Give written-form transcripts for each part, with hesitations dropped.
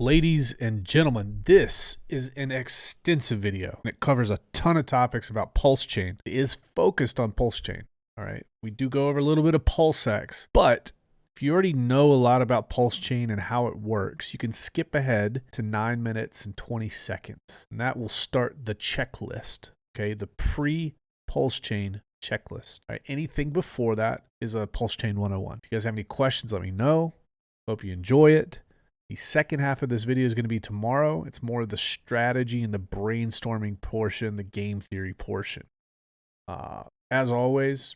Ladies and gentlemen, this is an extensive video. It covers a ton of topics about Pulsechain. It is focused on Pulsechain. All right. We do go over a little bit of PulseX, but if you already know a lot about Pulsechain and how it works, you can skip ahead to 9 minutes and 20 seconds. And that will start the checklist. Okay. The pre-Pulsechain checklist. All right. Anything before that is a Pulsechain 101. If you guys have any questions, let me know. Hope you enjoy it. The second half of this video is going to be tomorrow. It's more of the strategy and the brainstorming portion, the game theory portion. As always,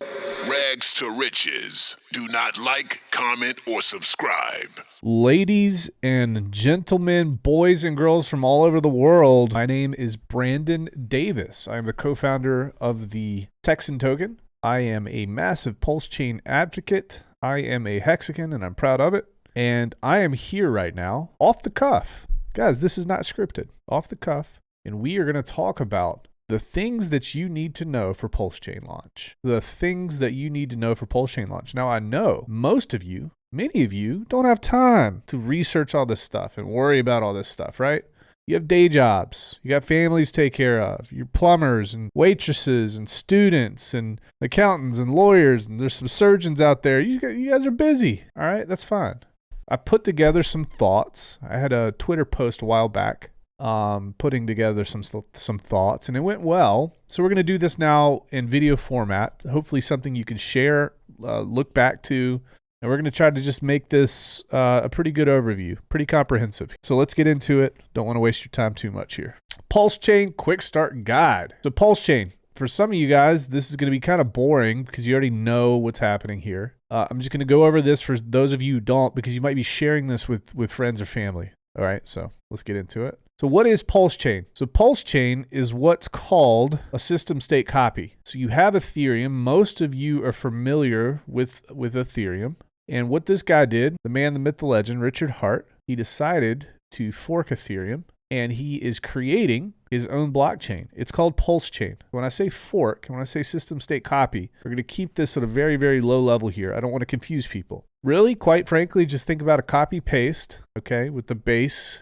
rags to riches. Do not like, comment, or subscribe. Ladies and gentlemen, boys and girls from all over the world, my name is Brandon Davis. I am the co-founder of the Texan Token. I am a massive Pulsechain advocate. I am a Hexagon, and I'm proud of it. And I am here right now, off the cuff. Guys, this is not scripted, off the cuff. And we are going to talk about the things that you need to know for Pulsechain launch. The things that you need to know for Pulsechain launch. Now, I know most of you, many of you, don't have time to research all this stuff and worry about all this stuff, right? You have day jobs. You got families to take care of. You're plumbers and waitresses and students and accountants and lawyers. And there's some surgeons out there. You guys are busy. All right, that's fine. I put together some thoughts. I had a Twitter post a while back putting together some thoughts, and it went well. So we're going to do this now in video format, hopefully something you can share, look back to, and we're going to try to just make this a pretty good overview, pretty comprehensive. So let's get into it. Don't want to waste your time too much here. Pulsechain Quick Start Guide. So Pulsechain, for some of you guys, this is going to be kind of boring because you already know what's happening here. I'm just going to go over this for those of you who don't, because you might be sharing this with friends or family. All right, so let's get into it. So what is Pulsechain? So Pulsechain is what's called a system state copy. So you have Ethereum. Most of you are familiar with Ethereum. And what this guy did, the man, the myth, the legend, Richard Hart, he decided to fork Ethereum. And he is creating his own blockchain. It's called Pulsechain. When I say fork, and when I say system state copy, we're going to keep this at a very, very low level here. I don't want to confuse people. Really, quite frankly, just think about a copy paste, okay, with the base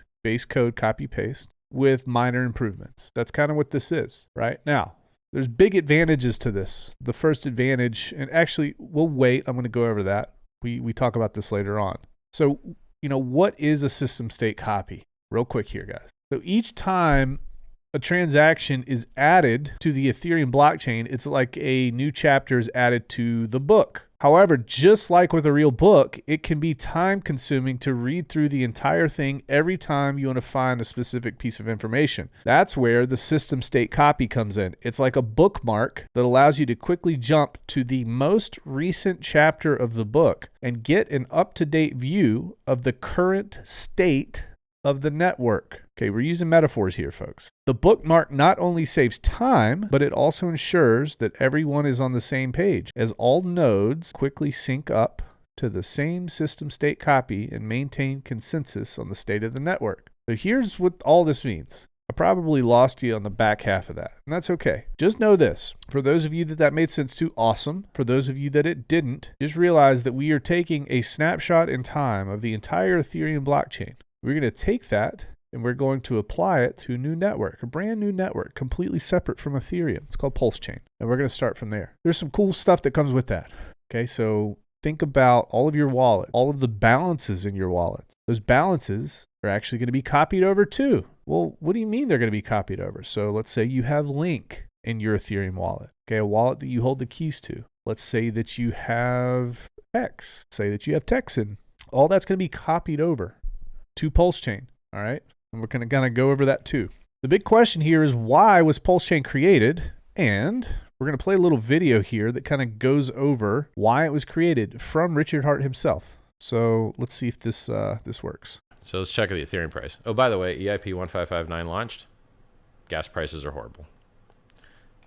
code copy paste with minor improvements. That's kind of what this is, right? Now, there's big advantages to this. The first advantage, and actually, we'll wait. I'm going to go over that. We talk about this later on. So, what is a system state copy? Real quick here, guys. So each time a transaction is added to the Ethereum blockchain, it's like a new chapter is added to the book. However, just like with a real book, it can be time consuming to read through the entire thing every time you want to find a specific piece of information. That's where the system state copy comes in. It's like a bookmark that allows you to quickly jump to the most recent chapter of the book and get an up-to-date view of the current state of the network. Okay, we're using metaphors here, folks. The bookmark not only saves time, but it also ensures that everyone is on the same page, as all nodes quickly sync up to the same system state copy and maintain consensus on the state of the network. So here's what all this means. I probably lost you on the back half of that, and that's okay. Just know this. For those of you that made sense to, awesome. For those of you that it didn't, just realize that we are taking a snapshot in time of the entire Ethereum blockchain. We're going to take that and we're going to apply it to a new network, a brand new network, completely separate from Ethereum. It's called Pulsechain. And we're going to start from there. There's some cool stuff that comes with that. Okay, so think about all of your wallet, all of the balances in your wallet. Those balances are actually going to be copied over too. Well, what do you mean they're going to be copied over? So let's say you have Link in your Ethereum wallet, okay, a wallet that you hold the keys to. Let's say that you have X, say that you have Texan. All that's going to be copied over to Pulsechain, all right? And we're going to kind of go over that too. The big question here is, why was Pulsechain created? And we're going to play a little video here that kind of goes over why it was created from Richard Hart himself. So let's see if this works. So let's check the Ethereum price. Oh, by the way, EIP 1559 launched. Gas prices are horrible.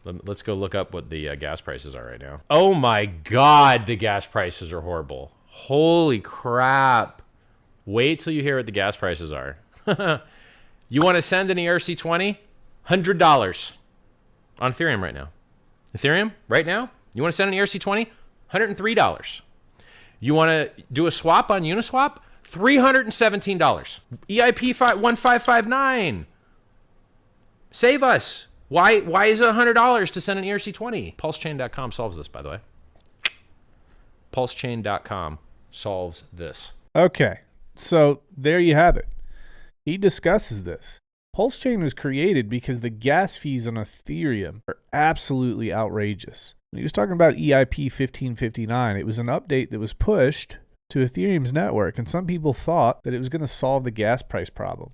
Let's go look up what the gas prices are right now. Oh my God, the gas prices are horrible. Holy crap. Wait till you hear what the gas prices are. You want to send an ERC20? $100 on Ethereum right now. Ethereum right now? You want to send an ERC20? $103. You want to do a swap on Uniswap? $317. EIP 1559. Save us. Why is it $100 to send an ERC20? Pulsechain.com solves this, by the way. Pulsechain.com solves this. Okay, so there you have it. He discusses this. Pulsechain was created because the gas fees on Ethereum are absolutely outrageous. When he was talking about EIP 1559, it was an update that was pushed to Ethereum's network, and some people thought that it was going to solve the gas price problem.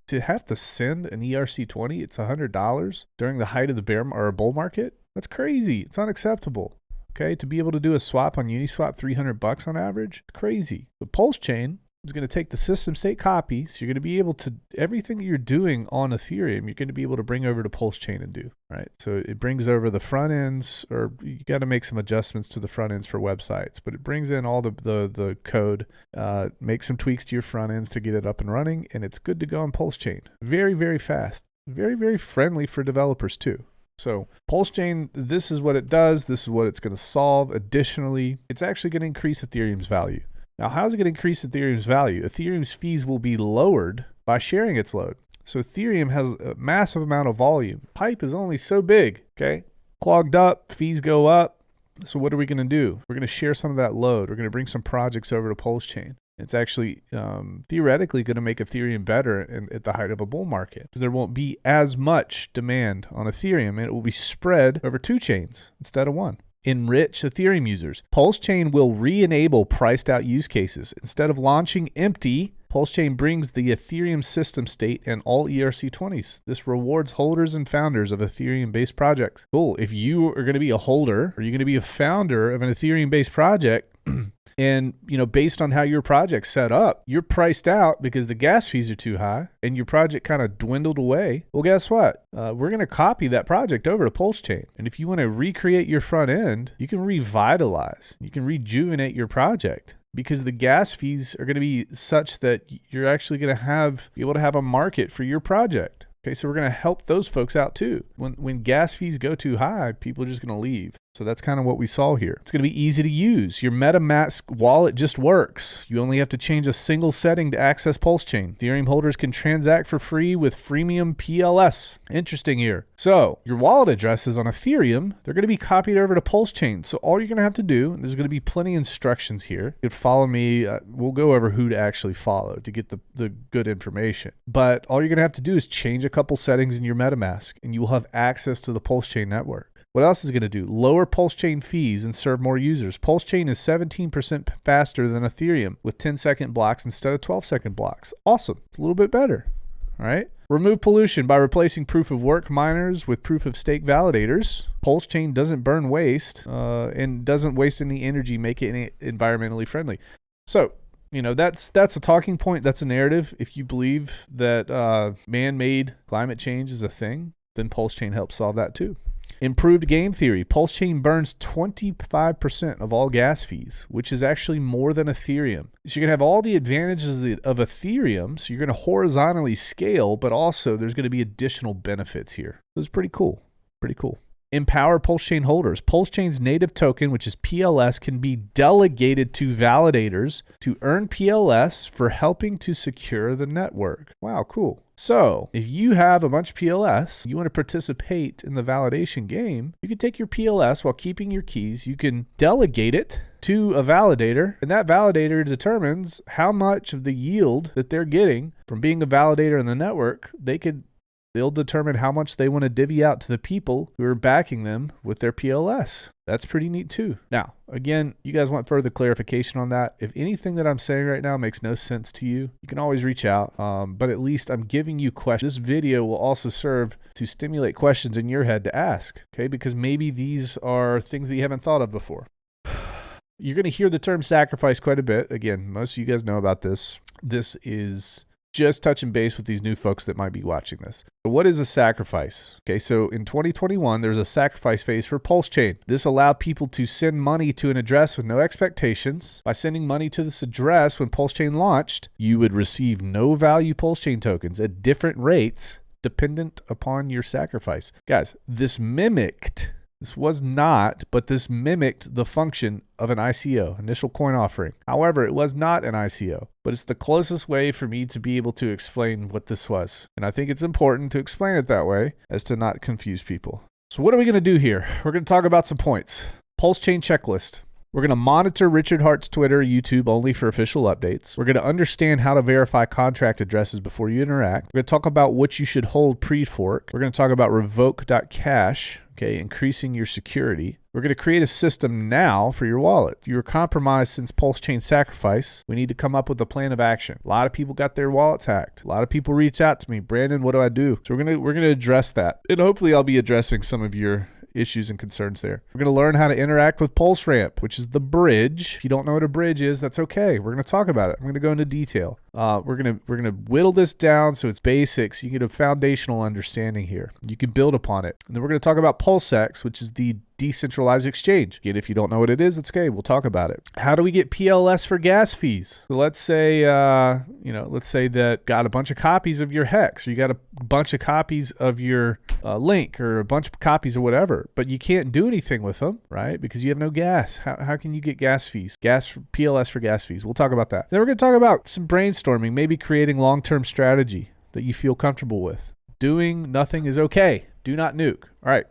To have to send an ERC20, it's $100 during the height of the bear or a bull market? That's crazy. It's unacceptable. Okay, to be able to do a swap on Uniswap, $300 on average, it's crazy. The Pulsechain is going to take the system state copy, so you're going to be able to, everything that you're doing on Ethereum, you're going to be able to bring over to Pulsechain and do, right? So it brings over the front ends, or you got to make some adjustments to the front ends for websites, but it brings in all the code, make some tweaks to your front ends to get it up and running, and it's good to go on Pulsechain. Very, very fast. Very, very friendly for developers too. So Pulsechain, this is what it does. This is what it's going to solve. Additionally, it's actually going to increase Ethereum's value. Now, how is it going to increase Ethereum's value? Ethereum's fees will be lowered by sharing its load. So Ethereum has a massive amount of volume. Pipe is only so big, okay? Clogged up, fees go up. So what are we going to do? We're going to share some of that load. We're going to bring some projects over to Pulsechain. It's actually theoretically going to make Ethereum better at the height of a bull market, because there won't be as much demand on Ethereum, and it will be spread over 2 chains instead of 1. Enrich Ethereum users. Pulsechain will re-enable priced out use cases. Instead of launching empty, Pulsechain brings the Ethereum system state and all ERC20s. This rewards holders and founders of Ethereum-based projects. Cool. If you are going to be a holder, or you're going to be a founder of an Ethereum-based project, and, you know, based on how your project's set up, you're priced out because the gas fees are too high and your project kind of dwindled away. Well, guess what? We're going to copy that project over to Pulsechain. And if you want to recreate your front end, you can revitalize, you can rejuvenate your project, because the gas fees are going to be such that you're actually going to be able to have a market for your project. Okay, so we're going to help those folks out too. When gas fees go too high, people are just going to leave. So that's kind of what we saw here. It's going to be easy to use. Your MetaMask wallet just works. You only have to change a single setting to access Pulsechain. Ethereum holders can transact for free with freemium PLS. Interesting here. So your wallet addresses on Ethereum, they're going to be copied over to Pulsechain. So all you're going to have to do, and there's going to be plenty of instructions here. You could follow me. We'll go over who to actually follow to get the good information. But all you're going to have to do is change a couple settings in your MetaMask, and you will have access to the Pulsechain network. What else is it going to do? Lower Pulsechain fees and serve more users. Pulsechain is 17% faster than Ethereum with 10-second blocks instead of 12-second blocks. Awesome. It's a little bit better. All right. Remove pollution by replacing proof-of-work miners with proof-of-stake validators. Pulsechain doesn't burn waste and doesn't waste any energy, make it environmentally friendly. So, you know, that's a talking point. That's a narrative. If you believe that man-made climate change is a thing, then Pulsechain helps solve that too. Improved game theory. Pulsechain burns 25% of all gas fees, which is actually more than Ethereum. So you're going to have all the advantages of Ethereum. So you're going to horizontally scale, but also there's going to be additional benefits here. So it's pretty cool. Pretty cool. Empower Pulsechain holders. Pulsechain's native token, which is PLS, can be delegated to validators to earn PLS for helping to secure the network. Wow, cool. So if you have a bunch of PLS, you want to participate in the validation game, you can take your PLS while keeping your keys. You can delegate it to a validator, and that validator determines how much of the yield that they're getting from being a validator in the network. They'll determine how much they want to divvy out to the people who are backing them with their PLS. That's pretty neat too. Now, again, you guys want further clarification on that. If anything that I'm saying right now makes no sense to you, you can always reach out. But at least I'm giving you questions. This video will also serve to stimulate questions in your head to ask, okay? Because maybe these are things that you haven't thought of before. You're going to hear the term sacrifice quite a bit. Again, most of you guys know about this. This is just touching base with these new folks that might be watching this. So what is a sacrifice? Okay, so in 2021, there's a sacrifice phase for Pulsechain. This allowed people to send money to an address with no expectations. By sending money to this address when Pulsechain launched, you would receive no value Pulsechain tokens at different rates dependent upon your sacrifice. Guys, this mimicked This was not, but this mimicked the function of an ICO, initial coin offering. However, it was not an ICO, but it's the closest way for me to be able to explain what this was. And I think it's important to explain it that way as to not confuse people. So what are we going to do here? We're going to talk about some points. Pulsechain checklist. We're going to monitor Richard Hart's Twitter, YouTube only for official updates. We're going to understand how to verify contract addresses before you interact. We're going to talk about what you should hold pre-fork. We're going to talk about revoke.cash, okay, increasing your security. We're going to create a system now for your wallet. If you were compromised since Pulsechain sacrifice, we need to come up with a plan of action. A lot of people got their wallets hacked. A lot of people reached out to me, Brandon, what do I do? So we're going to address that. And hopefully I'll be addressing some of your issues and concerns there. We're going to learn how to interact with PulseRamp, which is the bridge. If you don't know what a bridge is, that's okay. We're going to talk about it. I'm going to go into detail. We're going to whittle this down so it's basics. You get a foundational understanding here. You can build upon it. And then we're going to talk about PulseX, which is the decentralized exchange. Again, if you don't know what it is, it's okay. We'll talk about it. How do we get PLS for gas fees? So let's say, let's say that got a bunch of copies of your hex, or you got a bunch of copies of your link, or a bunch of copies or whatever, but you can't do anything with them, right? Because you have no gas. How can you get gas fees? PLS for gas fees. We'll talk about that. Then we're going to talk about some brainstorming, maybe creating long-term strategy that you feel comfortable with. Doing nothing is okay. Do not nuke. All right.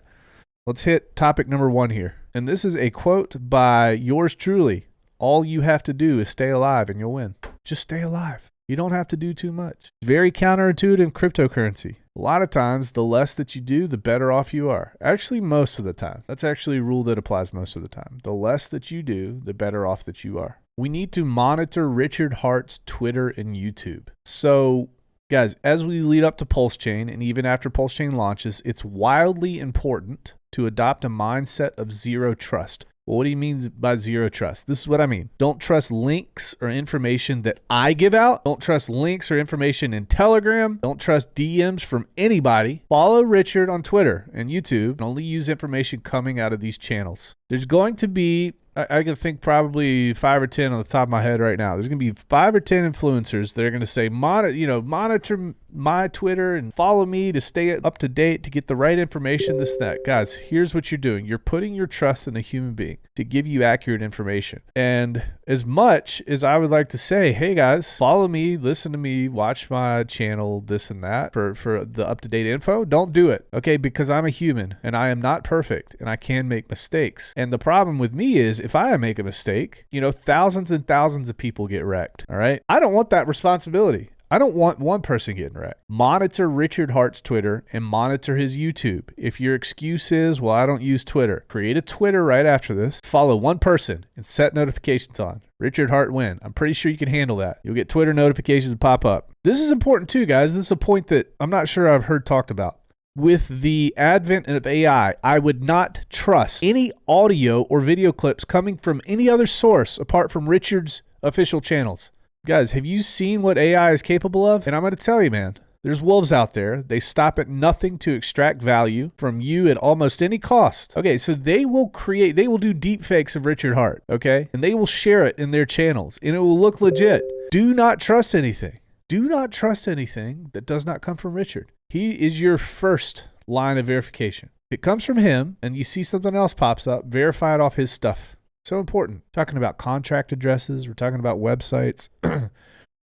Let's hit topic number 1 here. And this is a quote by yours truly. All you have to do is stay alive and you'll win. Just stay alive. You don't have to do too much. Very counterintuitive in cryptocurrency. A lot of times, the less that you do, the better off you are. Actually, most of the time. That's actually a rule that applies most of the time. The less that you do, the better off that you are. We need to monitor Richard Hart's Twitter and YouTube. So, guys, as we lead up to Pulsechain, and even after Pulsechain launches, it's wildly important to adopt a mindset of zero trust. Well, what do you mean by zero trust? This is what I mean. Don't trust links or information that I give out. Don't trust links or information in Telegram. Don't trust DMs from anybody. Follow Richard on Twitter and YouTube and only use information coming out of these channels. There's going to be, I can think probably 5 or 10 on the top of my head right now. There's going to be 5 or 10 influencers that are going to say, monitor my Twitter and follow me to stay up to date, to get the right information, this, that. Guys, here's what you're doing. You're putting your trust in a human being to give you accurate information. And as much as I would like to say, hey guys, follow me, listen to me, watch my channel, this and that for the up-to-date info, don't do it, okay? Because I'm a human and I am not perfect and I can make mistakes. And the problem with me is if I make a mistake, thousands and thousands of people get wrecked, all right? I don't want that responsibility. I don't want one person getting wrecked. Monitor Richard Hart's Twitter and monitor his YouTube. If your excuse is, well, I don't use Twitter, create a Twitter right after this, follow one person and set notifications on. Richard Hart win. I'm pretty sure you can handle that. You'll get Twitter notifications pop up. This is important too, guys. This is a point that I'm not sure I've heard talked about. With the advent of AI, I would not trust any audio or video clips coming from any other source apart from Richard's official channels. Guys, have you seen what AI is capable of? And I'm going to tell you, man, there's wolves out there. They stop at nothing to extract value from you at almost any cost. Okay, so they will do deep fakes of Richard Hart, okay? And they will share it in their channels, and it will look legit. Do not trust anything. Do not trust anything that does not come from Richard. He is your first line of verification. If it comes from him and you see something else pops up, verify it off his stuff. So important. Talking about contract addresses. We're talking about websites.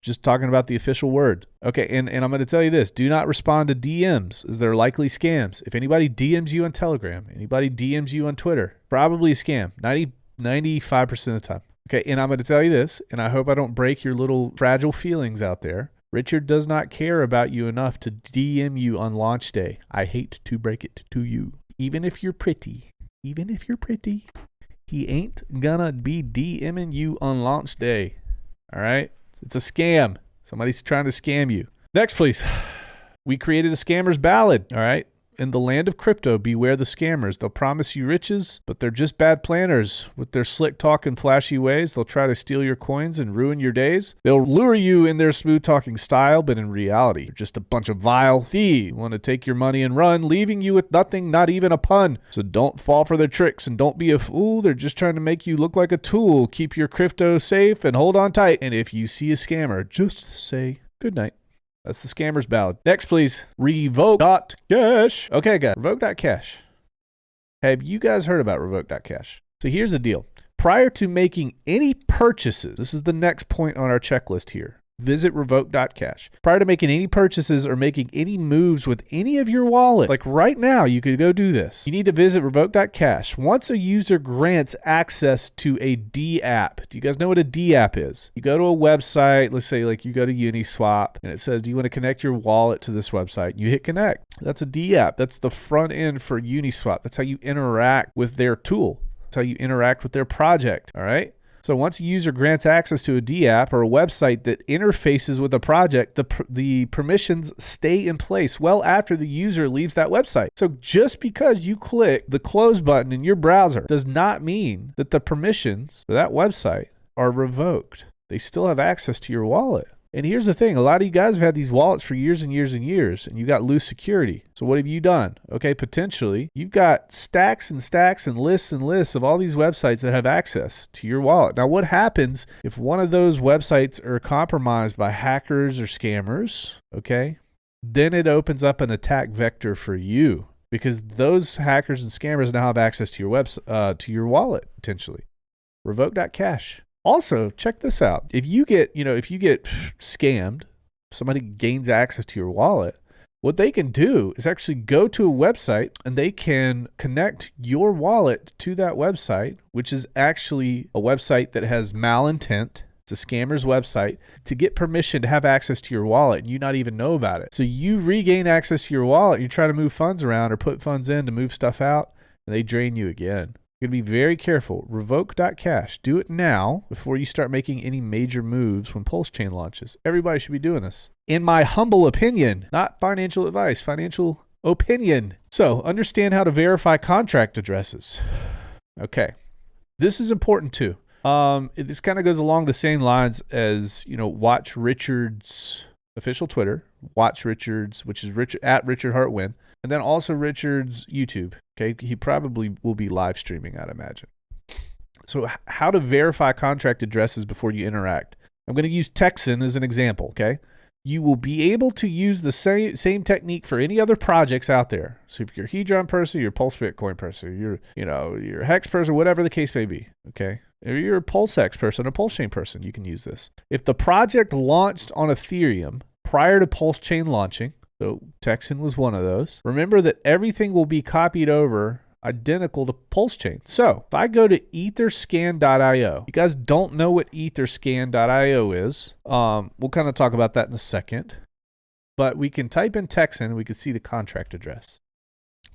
Just talking about the official word. Okay, and I'm going to tell you this. Do not respond to DMs, as they're likely scams. If anybody DMs you on Telegram, anybody DMs you on Twitter, probably a scam. 95% of the time. Okay, and I'm going to tell you this, and I hope I don't break your little fragile feelings out there. Richard does not care about you enough to DM you on launch day. I hate to break it to you. Even if you're pretty, he ain't gonna be DMing you on launch day. All right? It's a scam. Somebody's trying to scam you. Next, please. We created a scammer's ballad. All right? In the land of crypto, beware the scammers. They'll promise you riches, but they're just bad planners. With their slick talk and flashy ways, they'll try to steal your coins and ruin your days. They'll lure you in their smooth talking style, but in reality, they're just a bunch of vile thieves who want to take your money and run, leaving you with nothing, not even a pun. So don't fall for their tricks and don't be a fool. They're just trying to make you look like a tool. Keep your crypto safe and hold on tight. And if you see a scammer, just say good night. That's the scammer's ballad. Next, please. Revoke.cash. Okay, guys. Revoke.cash Have you guys heard about Revoke.cash? So here's the deal. Prior to making any purchases, this is the next point on our checklist here. Visit Revoke.cash. Prior to making any purchases or making any moves with any of your wallet, like right now, you could go do this. You need to visit Revoke.cash. Once a user grants access to a dapp, do you guys know what a dapp is? You go to a website, let's say like you go to Uniswap, and it says, do you want to connect your wallet to this website? You hit connect. That's a dapp. That's the front end for Uniswap. That's how you interact with their tool. That's how you interact with their project, all right? So once a user grants access to a dapp or a website that interfaces with a project, the permissions stay in place well after the user leaves that website. So just because you click the close button in your browser does not mean that the permissions for that website are revoked. They still have access to your wallet. And here's the thing, a lot of you guys have had these wallets for years and years and years, and you got loose security. So what have you done? Okay, potentially, you've got stacks and stacks and lists of all these websites that have access to your wallet. Now, what happens if one of those websites are compromised by hackers or scammers, okay? Then it opens up an attack vector for you because those hackers and scammers now have access to your wallet, potentially. Revoke.cash. Also, check this out. If you get scammed, somebody gains access to your wallet, what they can do is actually go to a website and they can connect your wallet to that website, which is actually a website that has malintent. It's a scammer's website to get permission to have access to your wallet and you not even know about it. So you regain access to your wallet, you try to move funds around or put funds in to move stuff out, and they drain you again. You're going to be very careful. Revoke.cash. Do it now before you start making any major moves when Pulsechain launches. Everybody should be doing this. In my humble opinion, not financial advice, financial opinion. So understand how to verify contract addresses. Okay. This is important too. This kind of goes along the same lines as, Watch Richard's official Twitter, Watch Richard's, which is at Richard Hartwin, and then also Richard's YouTube. Okay, he probably will be live streaming, I'd imagine. So how to verify contract addresses before you interact. I'm going to use Texan as an example, okay? You will be able to use the same technique for any other projects out there. So if you're a Hedron person, you're a Pulse Bitcoin person, you're a Hex person, whatever the case may be, okay? Or you're a PulseX person, a Pulsechain person, you can use this. If the project launched on Ethereum prior to Pulsechain launching, so Texan was one of those. Remember that everything will be copied over identical to Pulsechain. So if I go to etherscan.io, you guys don't know what etherscan.io is. We'll kind of talk about that in a second. But we can type in Texan and we can see the contract address.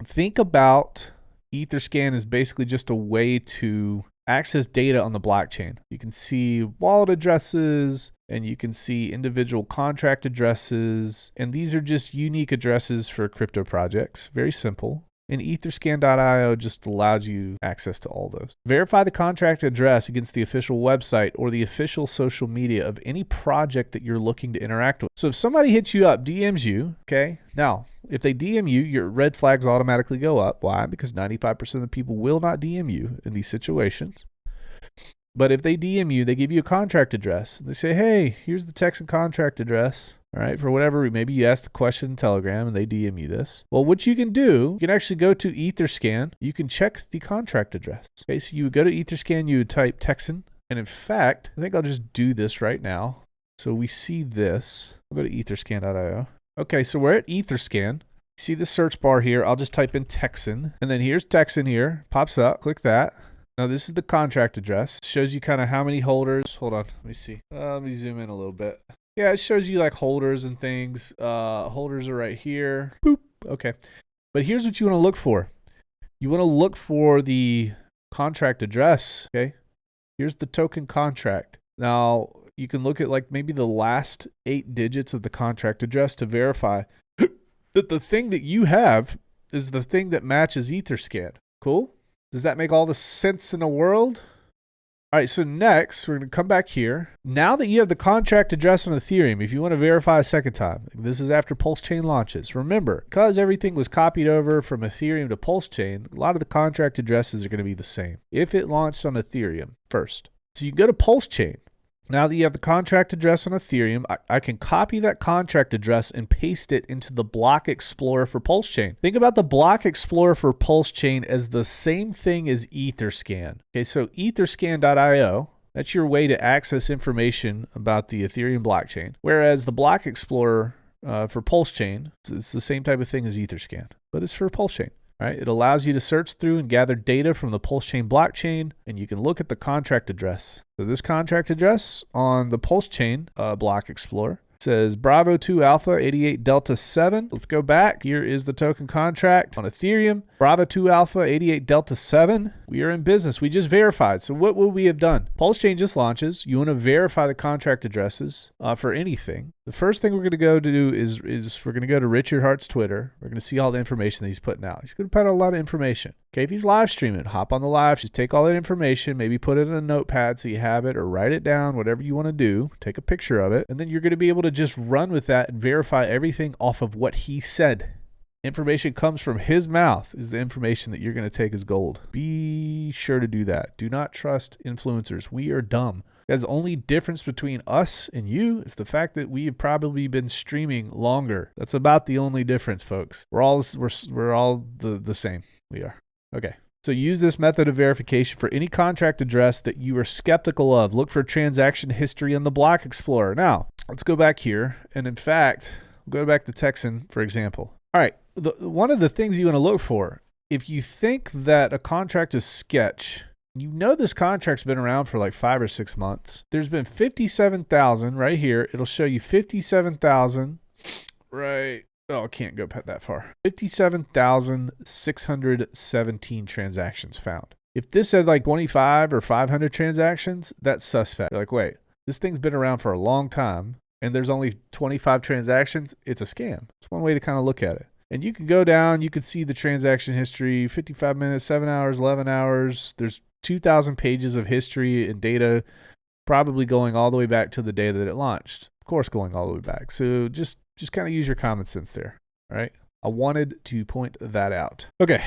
Think about Etherscan as basically just a way to access data on the blockchain. You can see wallet addresses and you can see individual contract addresses. And these are just unique addresses for crypto projects. Very simple. And etherscan.io just allows you access to all those. Verify the contract address against the official website or the official social media of any project that you're looking to interact with. So if somebody hits you up, DMs you, okay? Now, if they DM you, your red flags automatically go up. Why? Because 95% of the people will not DM you in these situations. But if they DM you, they give you a contract address. They say, hey, here's the Texan contract address. All right, for whatever, maybe you asked a question in Telegram and they DM you this. Well, what you can do, you can actually go to Etherscan. You can check the contract address. Okay, so you would go to Etherscan, you would type Texan. And in fact, I think I'll just do this right now. So we see this. I'll go to etherscan.io. Okay, so we're at Etherscan. See the search bar here. I'll just type in Texan. And then here's Texan here. Pops up. Click that. Now this is the contract address. Shows you kind of how many holders. Hold on. Let me see. Let me zoom in a little bit. Yeah, it shows you like holders and things. Holders are right here. Boop. Okay. But here's what you want to look for. You want to look for the contract address. Okay. Here's the token contract. Now you can look at like maybe the last 8 digits of the contract address to verify that the thing that you have is the thing that matches Etherscan. Cool? Does that make all the sense in the world? All right, so next, we're going to come back here. Now that you have the contract address on Ethereum, if you want to verify a second time, this is after Pulsechain launches. Remember, because everything was copied over from Ethereum to Pulsechain, a lot of the contract addresses are going to be the same if it launched on Ethereum first. So you go to Pulsechain. Now that you have the contract address on Ethereum, I can copy that contract address and paste it into the block explorer for Pulsechain. Think about the block explorer for Pulsechain as the same thing as Etherscan. Okay, so etherscan.io, that's your way to access information about the Ethereum blockchain. Whereas the block explorer for Pulsechain, it's the same type of thing as Etherscan, but it's for Pulsechain. Right? It allows you to search through and gather data from the Pulsechain blockchain, and you can look at the contract address. So this contract address on the Pulsechain block explorer says Bravo 2 Alpha 88 Delta 7. Let's go back. Here is the token contract on Ethereum. Bravo 2 Alpha 88 Delta 7. We are in business. We just verified. So what would we have done? Pulsechain just launches. You want to verify the contract addresses for anything. The first thing we're going to go to do is we're going to go to Richard Hart's Twitter. We're going to see all the information that he's putting out. He's going to put out a lot of information. Okay, if he's live streaming, hop on the live, just take all that information, maybe put it in a notepad so you have it, or write it down, whatever you want to do. Take a picture of it, and then you're going to be able to just run with that and verify everything off of what he said. Information comes from his mouth is the information that you're going to take as gold. Be sure to do that. Do not trust influencers. We are dumb. Guys, the only difference between us and you is the fact that we have probably been streaming longer. That's about the only difference, folks. We're all the same. We are. Okay. So use this method of verification for any contract address that you are skeptical of. Look for transaction history in the block explorer. Now, let's go back here. And in fact, we'll go back to Texan, for example. All right. One of the things you want to look for, if you think that a contract is sketch, you know this contract's been around for like 5 or 6 months. There's been 57,000 right here. It'll show you 57,000 right. Oh, I can't go that far. 57,617 transactions found. If this said like 25 or 500 transactions, that's suspect. You're like, wait, this thing's been around for a long time and there's only 25 transactions. It's a scam. It's one way to kind of look at it. And you can go down, you can see the transaction history, 55 minutes, 7 hours, 11 hours. There's 2,000 pages of history and data, probably going all the way back to the day that it launched. Of course, going all the way back. So just kind of use your common sense there. All right. I wanted to point that out. Okay.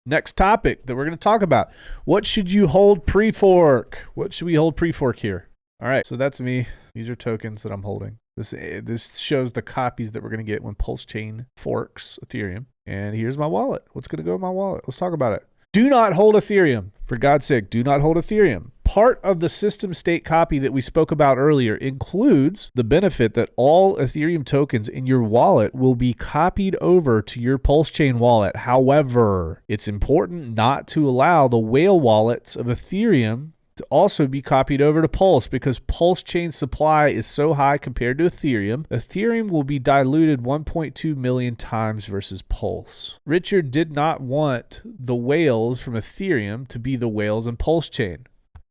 Next topic that we're going to talk about. What should you hold pre-fork? What should we hold pre-fork here? All right. So that's me. These are tokens that I'm holding. This shows the copies that we're going to get when Pulsechain forks Ethereum. And here's my wallet. What's going to go in my wallet? Let's talk about it. Do not hold Ethereum. For God's sake, do not hold Ethereum. Part of the system state copy that we spoke about earlier includes the benefit that all Ethereum tokens in your wallet will be copied over to your Pulsechain wallet. However, it's important not to allow the whale wallets of Ethereum to also be copied over to Pulse, because Pulsechain supply is so high compared to Ethereum. Ethereum will be diluted 1.2 million times versus Pulse. Richard did not want the whales from Ethereum to be the whales in Pulsechain.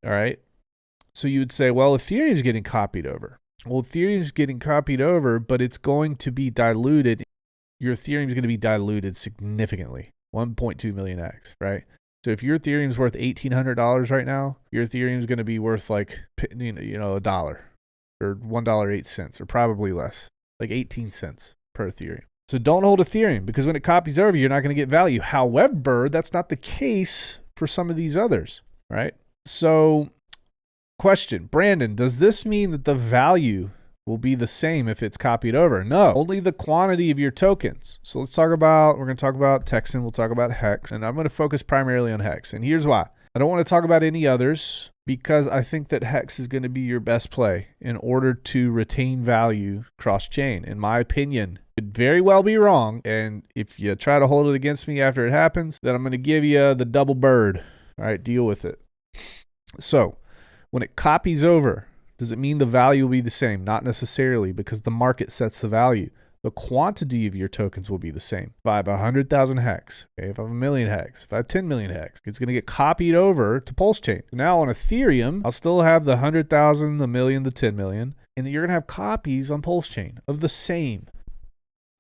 All right. So you would say, well, Ethereum's getting copied over. Well, Ethereum's getting copied over, but it's going to be diluted. Your Ethereum's going to be diluted significantly. 1.2 million X, right? So if your Ethereum's worth $1,800 right now, your Ethereum's going to be worth like, $1 or $1.08 or probably less, like 18 cents per Ethereum. So don't hold Ethereum, because when it copies over, you're not going to get value. However, that's not the case for some of these others, right? So question, Brandon, does this mean that the value will be the same if it's copied over? No, only the quantity of your tokens. So we're going to talk about Texan, we'll talk about Hex, and I'm going to focus primarily on Hex. And here's why. I don't want to talk about any others, because I think that Hex is going to be your best play in order to retain value cross-chain. In my opinion, it could very well be wrong. And if you try to hold it against me after it happens, then I'm going to give you the double bird. All right, deal with it. So when it copies over, does it mean the value will be the same? Not necessarily, because the market sets the value. The quantity of your tokens will be the same. If I have 100,000 Hex, okay, if I have 1 million Hex, if I have 10 million Hex, it's going to get copied over to Pulsechain. Now on Ethereum, I'll still have the 100,000, the million, the 10 million, and you're going to have copies on Pulsechain of the same.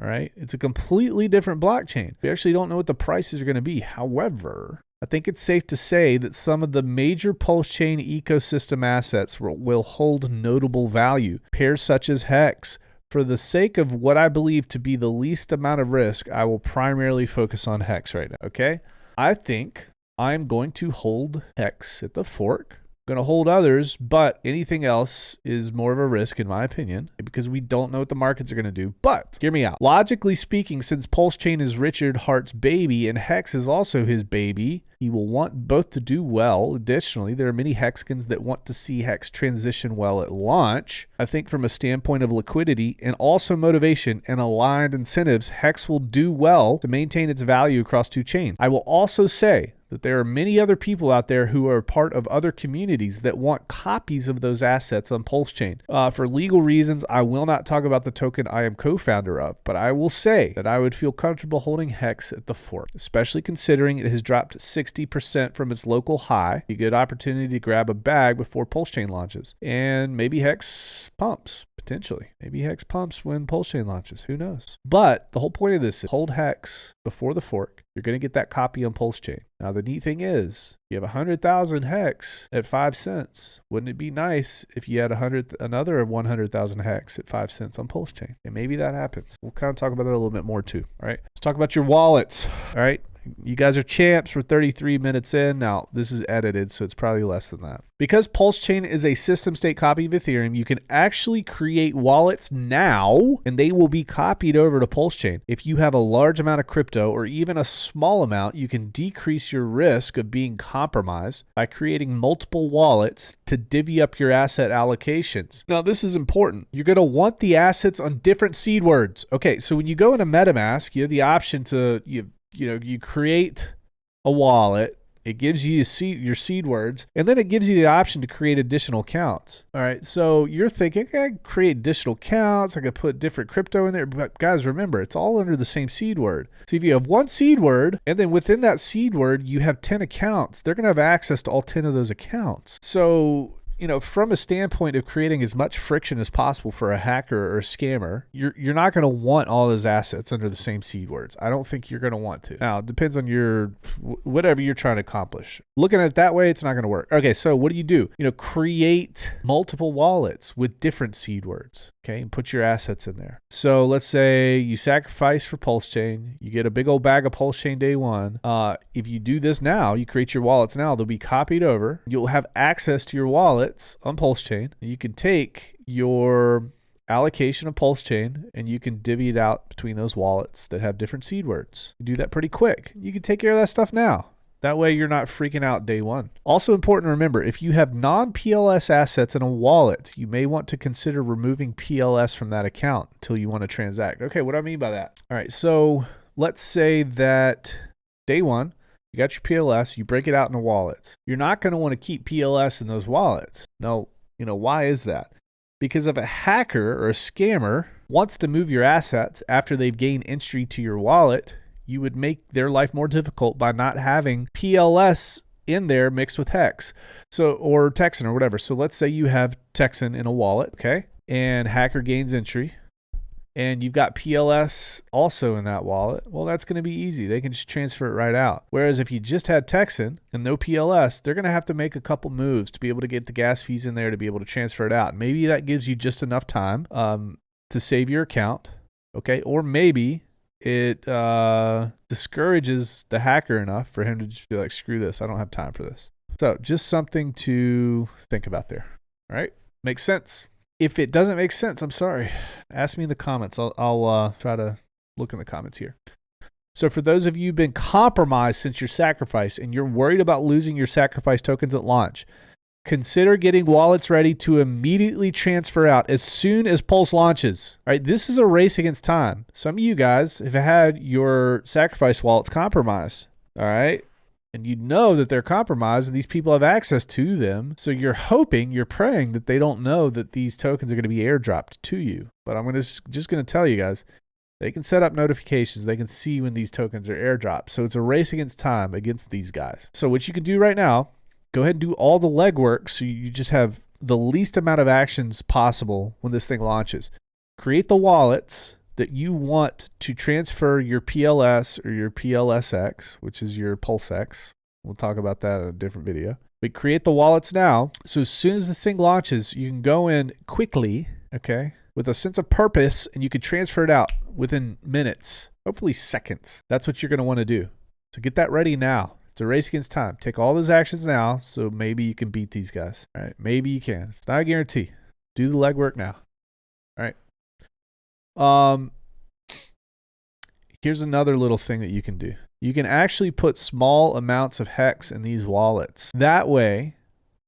All right? It's a completely different blockchain. We actually don't know what the prices are going to be. However, I think it's safe to say that some of the major Pulsechain ecosystem assets will hold notable value. Pairs such as Hex. For the sake of what I believe to be the least amount of risk, I will primarily focus on Hex right now, okay? I think I'm going to hold Hex at the fork going to hold others, but anything else is more of a risk in my opinion because we don't know what the markets are going to do. But hear me out. Logically speaking, since Pulsechain is Richard Hart's baby and Hex is also his baby, he will want both to do well. Additionally, there are many Hexkins that want to see Hex transition well at launch. I think from a standpoint of liquidity and also motivation and aligned incentives, Hex will do well to maintain its value across two chains. I will also say that there are many other people out there who are part of other communities that want copies of those assets on Pulsechain. For legal reasons, I will not talk about the token I am co-founder of, but I will say that I would feel comfortable holding Hex at the fork, especially considering it has dropped 60% from its local high. A good opportunity to grab a bag before Pulsechain launches. And maybe Hex pumps, potentially. Maybe Hex pumps when Pulsechain launches. Who knows? But the whole point of this is hold Hex before the fork. You're going to get that copy on Pulsechain. Now, the neat thing is, you have 100,000 Hex at 5 cents. Wouldn't it be nice if you had another 100,000 Hex at 5 cents on Pulsechain? And maybe that happens. We'll kind of talk about that a little bit more too. All right. Let's talk about your wallets. All right. You guys are champs. We're 33 minutes in. Now, this is edited, so it's probably less than that. Because Pulsechain is a system state copy of Ethereum, you can actually create wallets now, and they will be copied over to Pulsechain. If you have a large amount of crypto or even a small amount, you can decrease your risk of being compromised by creating multiple wallets to divvy up your asset allocations. Now, this is important. You're going to want the assets on different seed words. Okay, so when you go into MetaMask, you have the option to you create a wallet. It gives you your seed words, and then it gives you the option to create additional accounts. All right, so you're thinking, I can create additional accounts. I could put different crypto in there. But guys, remember, it's all under the same seed word. So if you have one seed word, and then within that seed word, you have 10 accounts, they're going to have access to all 10 of those accounts. So from a standpoint of creating as much friction as possible for a hacker or a scammer, you're not going to want all those assets under the same seed words. I don't think you're going to want to. Now, it depends on whatever you're trying to accomplish. Looking at it that way, it's not going to work. Okay, so what do? Create multiple wallets with different seed words, okay, and put your assets in there. So let's say you sacrifice for Pulsechain. You get a big old bag of Pulsechain day one. If you do this now, you create your wallets now, they'll be copied over. You'll have access to your wallet on Pulsechain. You can take your allocation of Pulsechain and you can divvy it out between those wallets that have different seed words. You do that pretty quick. You can take care of that stuff now. That way you're not freaking out day one. Also important to remember, if you have non-PLS assets in a wallet, you may want to consider removing PLS from that account until you want to transact. Okay, what do I mean by that? All right, so let's say that day one, you got your PLS, you break it out in a wallet. You're not going to want to keep PLS in those wallets. No, why is that? Because if a hacker or a scammer wants to move your assets after they've gained entry to your wallet, you would make their life more difficult by not having PLS in there mixed with Hex. Or Texan or whatever. So let's say you have Texan in a wallet, okay? And hacker gains entry. And you've got PLS also in that wallet, well, that's going to be easy. They can just transfer it right out. Whereas if you just had Texan and no PLS, they're going to have to make a couple moves to be able to get the gas fees in there to be able to transfer it out. Maybe that gives you just enough time to save your account, okay? Or maybe it discourages the hacker enough for him to just be like, screw this, I don't have time for this. So just something to think about there, all right? Makes sense. If it doesn't make sense, I'm sorry. Ask me in the comments. I'll try to look in the comments here. So for those of you who've been compromised since your sacrifice and you're worried about losing your sacrifice tokens at launch, consider getting wallets ready to immediately transfer out as soon as Pulse launches. All right, this is a race against time. Some of you guys have had your sacrifice wallets compromised. All right. And you know that they're compromised and these people have access to them. So you're praying that they don't know that these tokens are going to be airdropped to you. But I'm just going to tell you guys, they can set up notifications. They can see when these tokens are airdropped. So it's a race against time against these guys. So what you can do right now, go ahead and do all the legwork so you just have the least amount of actions possible when this thing launches. Create the wallets that you want to transfer your PLS or your PLSX, which is your PulseX. We'll talk about that in a different video. But create the wallets now. So as soon as this thing launches, you can go in quickly, okay, with a sense of purpose, and you can transfer it out within minutes, hopefully seconds. That's what you're going to want to do. So get that ready now. It's a race against time. Take all those actions now, so maybe you can beat these guys. All right, maybe you can. It's not a guarantee. Do the legwork now. All right. Here's another little thing that you can do. You can actually put small amounts of hex in these wallets. That way,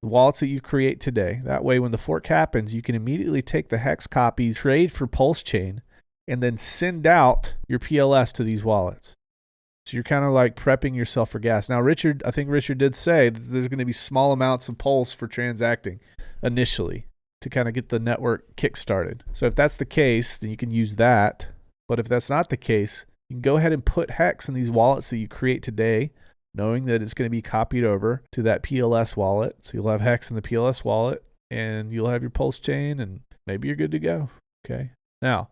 the wallets that you create today, that way when the fork happens, you can immediately take the hex copies, trade for Pulsechain, and then send out your PLS to these wallets. So you're kind of like prepping yourself for gas. Now, I think Richard did say that there's going to be small amounts of Pulse for transacting initially to kind of get the network kick-started. So if that's the case, then you can use that. But if that's not the case, you can go ahead and put hex in these wallets that you create today, knowing that it's going to be copied over to that PLS wallet. So you'll have hex in the PLS wallet, and you'll have your Pulsechain, and maybe you're good to go. Okay. Now,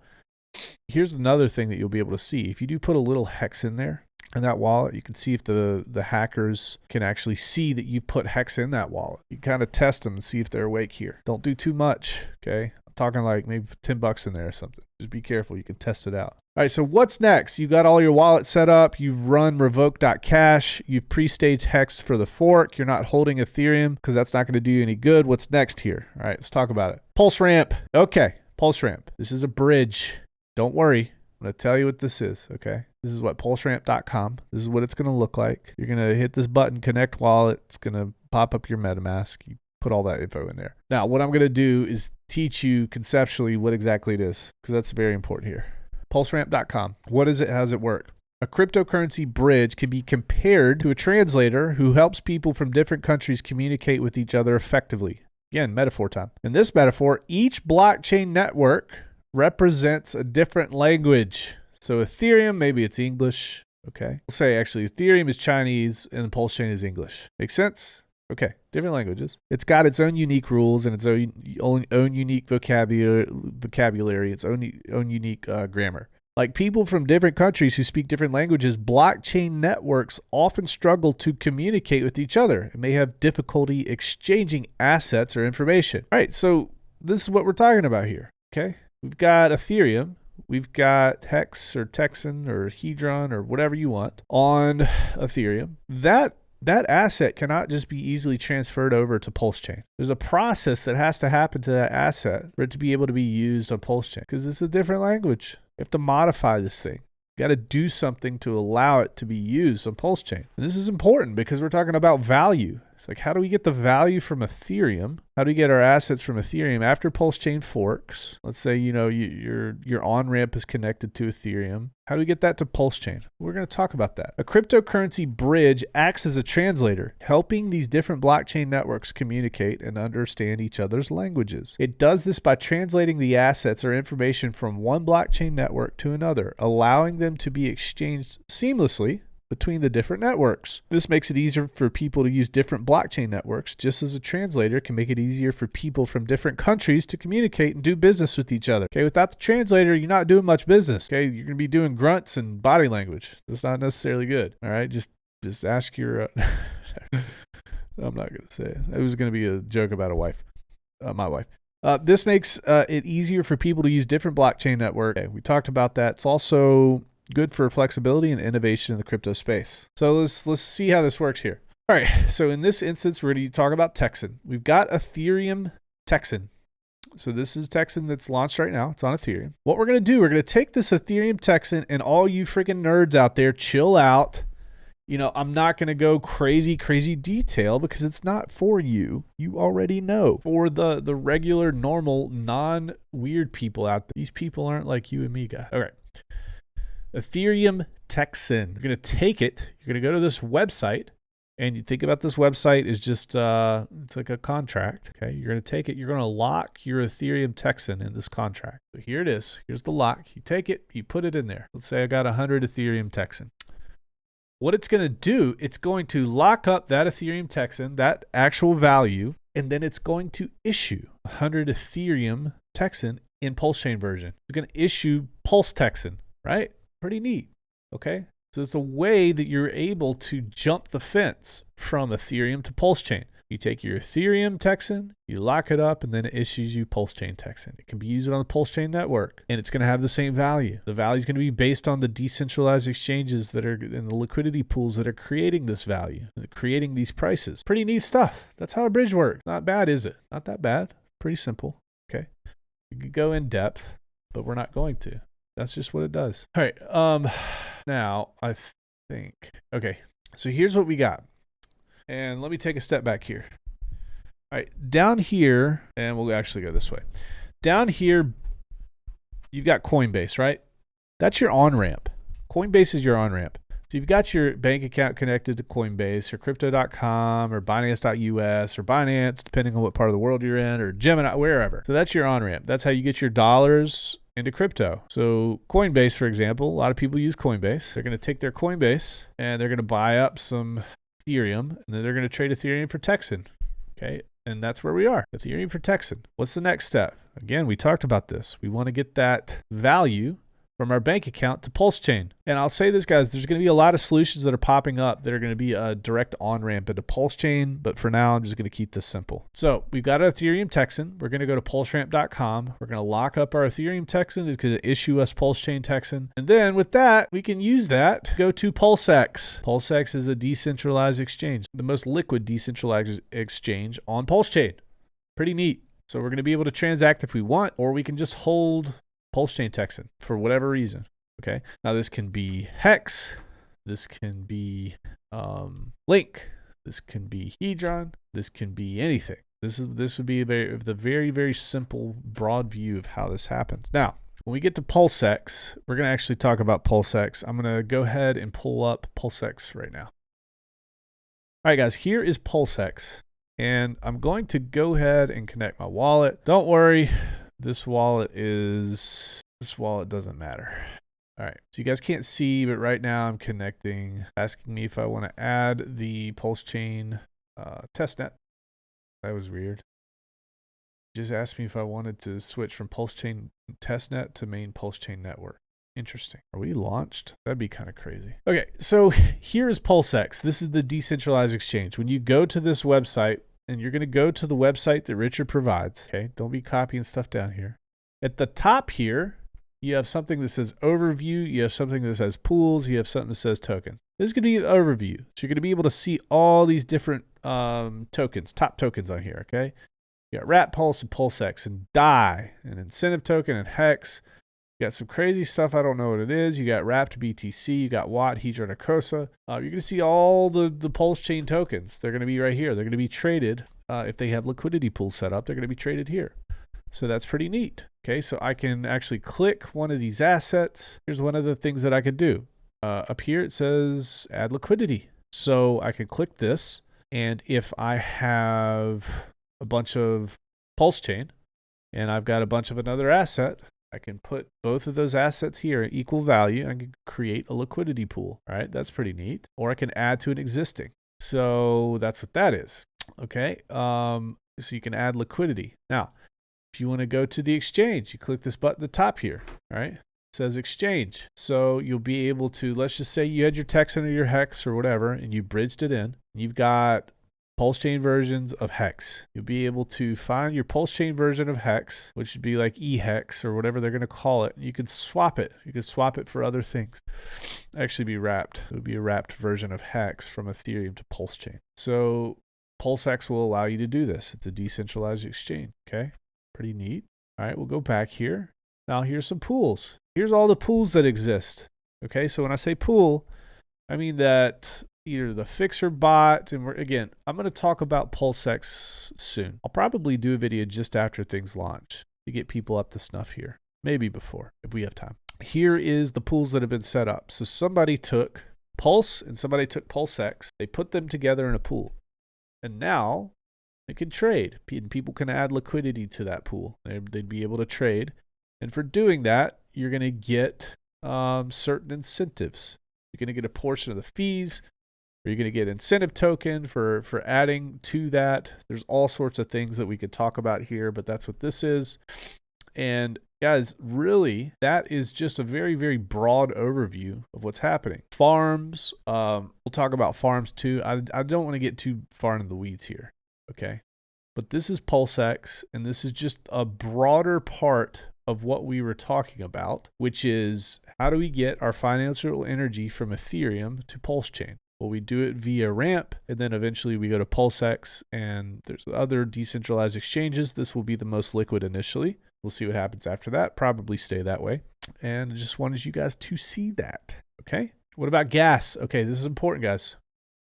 here's another thing that you'll be able to see. If you do put a little hex in there, in that wallet, you can see if the hackers can actually see that you put hex in that wallet. You kind of test them and see if they're awake here. Don't do too much, okay? I'm talking like maybe $10 in there or something. Just be careful. You can test it out. All right, so what's next? You've got all your wallets set up. You've run revoke.cash. You've pre-staged hex for the fork. You're not holding Ethereum because that's not going to do you any good. What's next here? All right, let's talk about it. Pulse ramp. Okay, Pulse ramp. This is a bridge. Don't worry. I'm going to tell you what this is, okay? This is what pulseramp.com. This is what it's going to look like. You're going to hit this button, connect wallet. It's going to pop up your MetaMask. You put all that info in there. Now, what I'm going to do is teach you conceptually what exactly it is, because that's very important here. Pulseramp.com. What is it? How does it work? A cryptocurrency bridge can be compared to a translator who helps people from different countries communicate with each other effectively. Again, metaphor time. In this metaphor, each blockchain network represents a different language. So Ethereum, maybe it's English. Okay. We'll say actually Ethereum is Chinese and Pulsechain is English. Makes sense? Okay. Different languages. It's got its own unique rules and its own unique vocabulary, its own unique grammar. Like people from different countries who speak different languages, blockchain networks often struggle to communicate with each other and may have difficulty exchanging assets or information. All right. So this is what we're talking about here. Okay. We've got Ethereum, we've got Hex or Texan or Hedron or whatever you want on Ethereum. That asset cannot just be easily transferred over to Pulsechain. There's a process that has to happen to that asset for it to be able to be used on Pulsechain because it's a different language. You have to modify this thing. You got to do something to allow it to be used on Pulsechain. And this is important because we're talking about value. It's like, how do we get the value from Ethereum? How do we get our assets from Ethereum after Pulsechain forks? Let's say, your on-ramp is connected to Ethereum. How do we get that to Pulsechain? We're going to talk about that. A cryptocurrency bridge acts as a translator, helping these different blockchain networks communicate and understand each other's languages. It does this by translating the assets or information from one blockchain network to another, allowing them to be exchanged seamlessly between the different networks. This makes it easier for people to use different blockchain networks, just as a translator can make it easier for people from different countries to communicate and do business with each other. Okay, without the translator, you're not doing much business. Okay, you're going to be doing grunts and body language. That's not necessarily good. All right, just ask your. I'm not going to say it. It was going to be a joke about a wife, my wife. This makes it easier for people to use different blockchain networks. Okay, we talked about that. It's also good for flexibility and innovation in the crypto space. So let's see how this works here. All right. So in this instance, we're going to talk about Texan. We've got Ethereum Texan. So this is Texan that's launched right now. It's on Ethereum. What we're going to do, we're going to take this Ethereum Texan, and all you freaking nerds out there, chill out. I'm not going to go crazy detail because it's not for you. You already know. For the regular, normal, non-weird people out there, these people aren't like you and me, guys. Okay. Ethereum Texan. You're going to take it. You're going to go to this website, and you think about this website is just, it's like a contract. Okay. You're going to take it. You're going to lock your Ethereum Texan in this contract. So here it is. Here's the lock. You take it, you put it in there. Let's say I got 100 Ethereum Texan. What it's going to do, it's going to lock up that Ethereum Texan, that actual value, and then it's going to issue 100 Ethereum Texan in Pulsechain version. It's going to issue Pulse Texan, right? Pretty neat. Okay. So it's a way that you're able to jump the fence from Ethereum to Pulsechain. You take your Ethereum Texan, you lock it up, and then it issues you Pulsechain Texan. It can be used on the Pulsechain network, and it's going to have the same value. The value is going to be based on the decentralized exchanges that are in the liquidity pools that are creating this value, creating these prices. Pretty neat stuff. That's how a bridge works. Not bad, is it? Not that bad. Pretty simple. Okay. You could go in depth, but we're not going to. That's just what it does. All right. Now I think, okay. So here's what we got. And let me take a step back here. All right, down here, and we'll actually go this way. Down here, you've got Coinbase, right? That's your on-ramp. Coinbase is your on-ramp. So you've got your bank account connected to Coinbase or Crypto.com or Binance.us or Binance, depending on what part of the world you're in, or Gemini, wherever. So that's your on-ramp. That's how you get your dollars into crypto. So Coinbase, for example, a lot of people use Coinbase. They're going to take their Coinbase and they're going to buy up some Ethereum, and then they're going to trade Ethereum for Texan. Okay. And that's where we are. Ethereum for Texan. What's the next step? Again, we talked about this. We want to get that value from our bank account to Pulsechain. And I'll say this, guys, there's going to be a lot of solutions that are popping up that are going to be a direct on-ramp into Pulsechain, but for now, I'm just going to keep this simple. So we've got our Ethereum Texan. We're going to go to pulseramp.com. We're going to lock up our Ethereum Texan. It's going to issue us Pulsechain Texan. And then with that, we can use that to go to PulseX. PulseX is a decentralized exchange, the most liquid decentralized exchange on Pulsechain. Pretty neat. So we're going to be able to transact if we want, or we can just hold Pulsechain Texan for whatever reason. Okay. Now this can be Hex. This can be Link. This can be Hedron. This can be anything. This would be the very, very simple, broad view of how this happens. Now, when we get to PulseX, we're going to actually talk about PulseX. I'm going to go ahead and pull up PulseX right now. All right, guys, here is PulseX. And I'm going to go ahead and connect my wallet. Don't worry. This wallet doesn't matter. All right. So you guys can't see, but right now I'm connecting, asking me if I want to add the Pulsechain testnet. That was weird. Just asked me if I wanted to switch from Pulsechain testnet to main Pulsechain network. Interesting. Are we launched? That'd be kind of crazy. Okay. So here is PulseX. This is the decentralized exchange. When you go to this website, and you're going to go to the website that Richard provides. Okay. Don't be copying stuff down here. At the top here, you have something that says overview. You have something that says pools. You have something that says tokens. This is going to be the overview. So you're going to be able to see all these different tokens, top tokens on here. Okay. You got Rat Pulse and PulseX and DAI and incentive token and Hex. You got some crazy stuff. I don't know what it is. You got Wrapped BTC. You got Watt, Hedron, and Acosa. You're going to see all the Pulsechain tokens. They're going to be right here. They're going to be traded. If they have liquidity pools set up, they're going to be traded here. So that's pretty neat. Okay, so I can actually click one of these assets. Here's one of the things that I could do. Up here it says add liquidity. So I can click this. And if I have a bunch of Pulsechain and I've got a bunch of another asset, I can put both of those assets here at equal value. I can create a liquidity pool. All right, that's pretty neat. Or I can add to an existing. So that's what that is. Okay, so you can add liquidity. Now, if you want to go to the exchange, you click this button at the top here. All right, it says exchange. So you'll be able to, let's just say you had your Texan or your Hex or whatever, and you bridged it in. You've got Pulsechain versions of Hex. You'll be able to find your Pulsechain version of Hex, which would be like eHex or whatever they're going to call it. You could swap it. You could swap it for other things. Actually be wrapped. It would be a wrapped version of Hex from Ethereum to Pulsechain. So PulseX will allow you to do this. It's a decentralized exchange. Okay. Pretty neat. All right. We'll go back here. Now here's some pools. Here's all the pools that exist. Okay. So when I say pool, I mean that either the fixer bot, and I'm going to talk about PulseX soon. I'll probably do a video just after things launch to get people up to snuff here. Maybe before, if we have time. Here is the pools that have been set up. So somebody took Pulse and somebody took PulseX. They put them together in a pool. And now they can trade. And people can add liquidity to that pool. They'd be able to trade. And for doing that, you're going to get certain incentives. You're going to get a portion of the fees. Or you're going to get incentive token for adding to that. There's all sorts of things that we could talk about here, but that's what this is. And guys, really, that is just a very, very broad overview of what's happening. Farms, we'll talk about farms too. I don't want to get too far into the weeds here. Okay. But this is PulseX, and this is just a broader part of what we were talking about, which is how do we get our financial energy from Ethereum to Pulsechain? Well, we do it via ramp, and then eventually we go to PulseX, and there's other decentralized exchanges. This will be the most liquid initially. We'll see what happens after that. Probably stay that way. And I just wanted you guys to see that. Okay. What about gas? Okay, this is important, guys.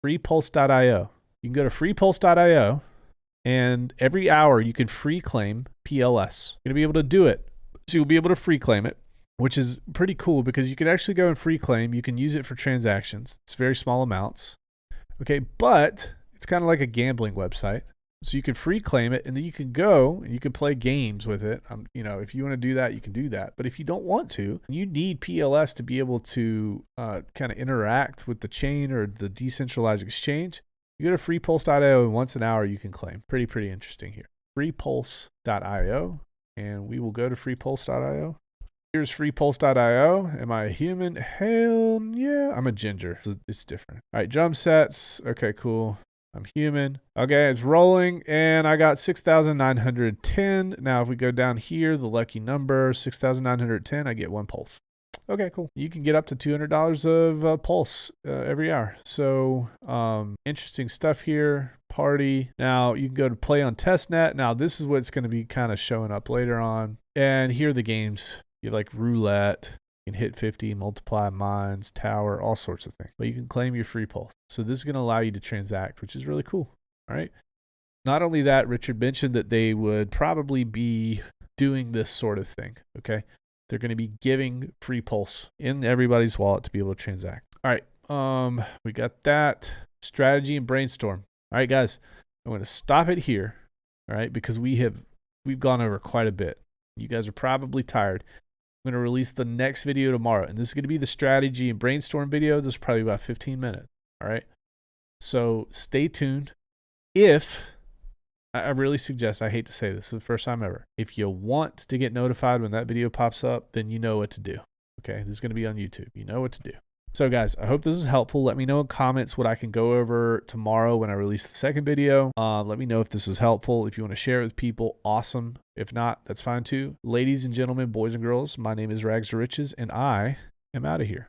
Freepulse.io. You can go to freepulse.io, and every hour you can free claim PLS. You're going to be able to do it. So you'll be able to free claim it, which is pretty cool because you can actually go and free claim. You can use it for transactions. It's very small amounts. Okay, but it's kind of like a gambling website. So you can free claim it, and then you can go and you can play games with it. If you want to do that, you can do that. But if you don't want to, you need PLS to be able to kind of interact with the chain or the decentralized exchange. You go to freepulse.io, and once an hour you can claim. Pretty interesting here. Freepulse.io, and we will go to freepulse.io. Here's freepulse.io. Am I a human? Hell yeah. I'm a ginger. So it's different. All right, drum sets. Okay, cool. I'm human. Okay, it's rolling, and I got 6,910. Now, if we go down here, the lucky number, 6,910, I get 1 pulse. Okay, cool. You can get up to $200 of pulse every hour. So interesting stuff here. Party. Now, you can go to play on testnet. Now, this is what's going to be kind of showing up later on. And here are the games. You have like roulette. You can hit 50, multiply mines, tower, all sorts of things. But you can claim your free pulse. So this is going to allow you to transact, which is really cool. All right. Not only that, Richard mentioned that they would probably be doing this sort of thing. Okay. They're going to be giving free pulse in everybody's wallet to be able to transact. All right. We got that. Strategy and brainstorm. All right, guys. I'm going to stop it here. All right, because we've gone over quite a bit. You guys are probably tired. I'm going to release the next video tomorrow, and this is going to be the strategy and brainstorm video. This is probably about 15 minutes. All right. So stay tuned. I really suggest, I hate to say this, for the first time ever, if you want to get notified when that video pops up, then you know what to do. Okay, this is going to be on YouTube. You know what to do. So guys, I hope this is helpful. Let me know in comments what I can go over tomorrow when I release the second video. Let me know if this was helpful. If you want to share it with people, awesome. If not, that's fine too. Ladies and gentlemen, boys and girls, my name is Rags to Riches, and I am out of here.